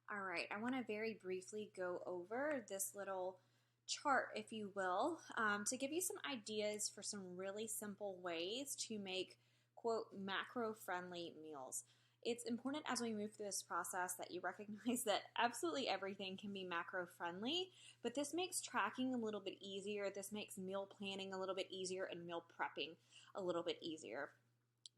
All right, I want to very briefly go over this little chart, if you will, to give you some ideas for some really simple ways to make, quote, macro-friendly meals. It's important as we move through this process that you recognize that absolutely everything can be macro-friendly, but this makes tracking a little bit easier. This makes meal planning a little bit easier and meal prepping a little bit easier.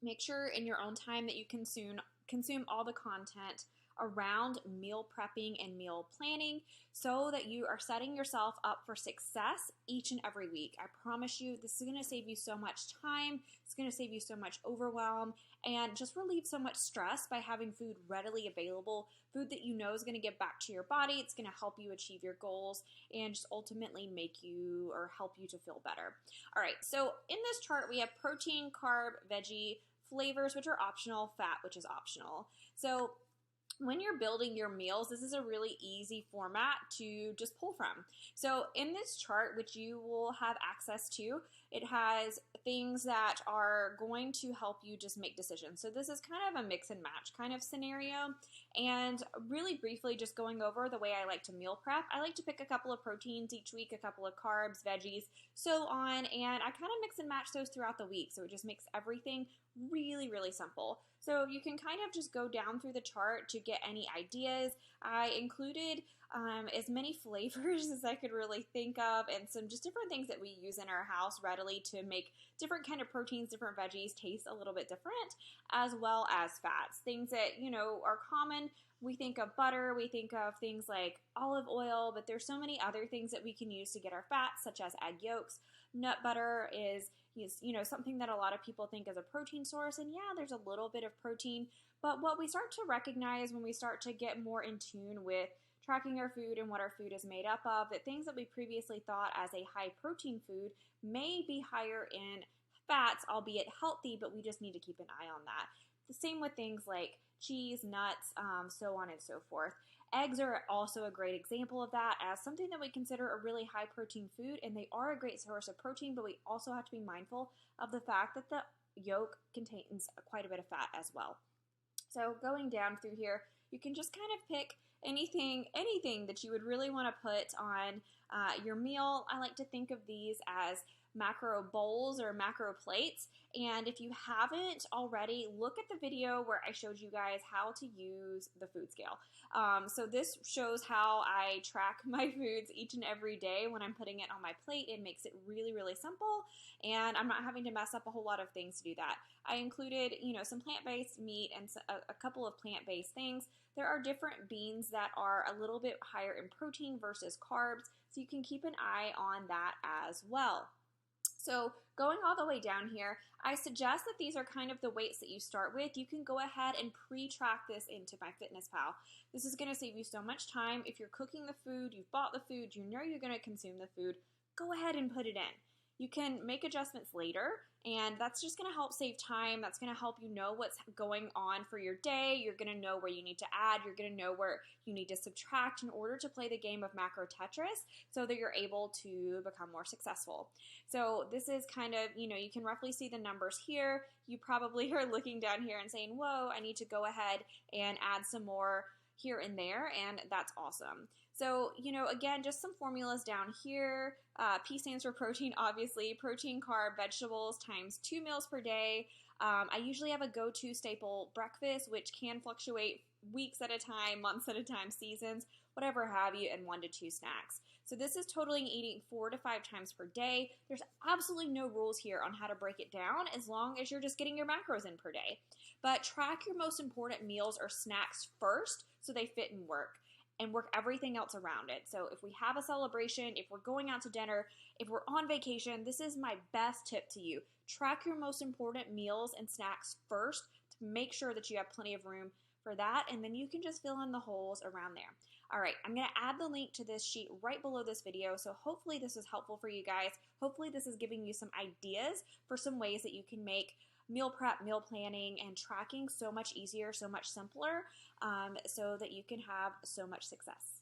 Make sure in your own time that you consume all the content around meal prepping and meal planning so that you are setting yourself up for success each and every week. I promise you, this is going to save you so much time. It's going to save you so much overwhelm and just relieve so much stress by having food readily available, food that you know is going to get back to your body. It's going to help you achieve your goals and just ultimately make you or help you to feel better. All right, so in this chart, we have protein, carb, veggie, flavors, which are optional, fat, which is optional. So when you're building your meals, this is a really easy format to just pull from. So in this chart, which you will have access to, it has things that are going to help you just make decisions. So this is kind of a mix and match kind of scenario. And really briefly, just going over the way I like to meal prep, I like to pick a couple of proteins each week, a couple of carbs, veggies, so on, and I kind of mix and match those throughout the week. So it just makes everything really, really simple. So you can kind of just go down through the chart to get any ideas. I included as many flavors as I could really think of and some just different things that we use in our house readily to make different kind of proteins, different veggies taste a little bit different, as well as fats. Things that, you know, are common. We think of butter, we think of things like olive oil, but there's so many other things that we can use to get our fats, such as egg yolks. Nut butter is something that a lot of people think is a protein source, and yeah, there's a little bit of protein, but what we start to recognize when we start to get more in tune with tracking our food and what our food is made up of, that things that we previously thought as a high protein food may be higher in fats, albeit healthy, but we just need to keep an eye on that. The same with things like cheese, nuts, so on and so forth. Eggs are also a great example of that as something that we consider a really high protein food, and they are a great source of protein, but we also have to be mindful of the fact that the yolk contains quite a bit of fat as well. So going down through here, you can just kind of pick anything that you would really want to put on your meal. I like to think of these as macro bowls or macro plates, and if you haven't already, look at the video where I showed you guys how to use the food scale. So this shows how I track my foods each and every day when I'm putting it on my plate. It makes it really, really simple, and I'm not having to mess up a whole lot of things to do that. I included, some plant-based meat and a couple of plant-based things. There are different beans that are a little bit higher in protein versus carbs, so you can keep an eye on that as well. So going all the way down here, I suggest that these are kind of the weights that you start with. You can go ahead and pre-track this into MyFitnessPal. This is going to save you so much time. If you're cooking the food, you've bought the food, you know you're going to consume the food, go ahead and put it in. You can make adjustments later, and that's just going to help save time. That's going to help you know what's going on for your day. You're going to know where you need to add. You're going to know where you need to subtract in order to play the game of macro Tetris so that you're able to become more successful. So this is kind of, you can roughly see the numbers here. You probably are looking down here and saying, whoa, I need to go ahead and add some more here and there, and that's awesome. So, again, just some formulas down here. P stands for protein, obviously. Protein, carb, vegetables times 2 meals per day. I usually have a go-to staple breakfast, which can fluctuate weeks at a time, months at a time, seasons, whatever have you, and 1 to 2 snacks. So this is totaling eating 4 to 5 times per day. There's absolutely no rules here on how to break it down as long as you're just getting your macros in per day. But track your most important meals or snacks first so they fit and work everything else around it. So if we have a celebration, if we're going out to dinner, if we're on vacation, this is my best tip to you. Track your most important meals and snacks first to make sure that you have plenty of room for that, and then you can just fill in the holes around there. All right, I'm going to add the link to this sheet right below this video, so hopefully this is helpful for you guys. Hopefully this is giving you some ideas for some ways that you can make meal prep, meal planning, and tracking so much easier, so much simpler, so that you can have so much success.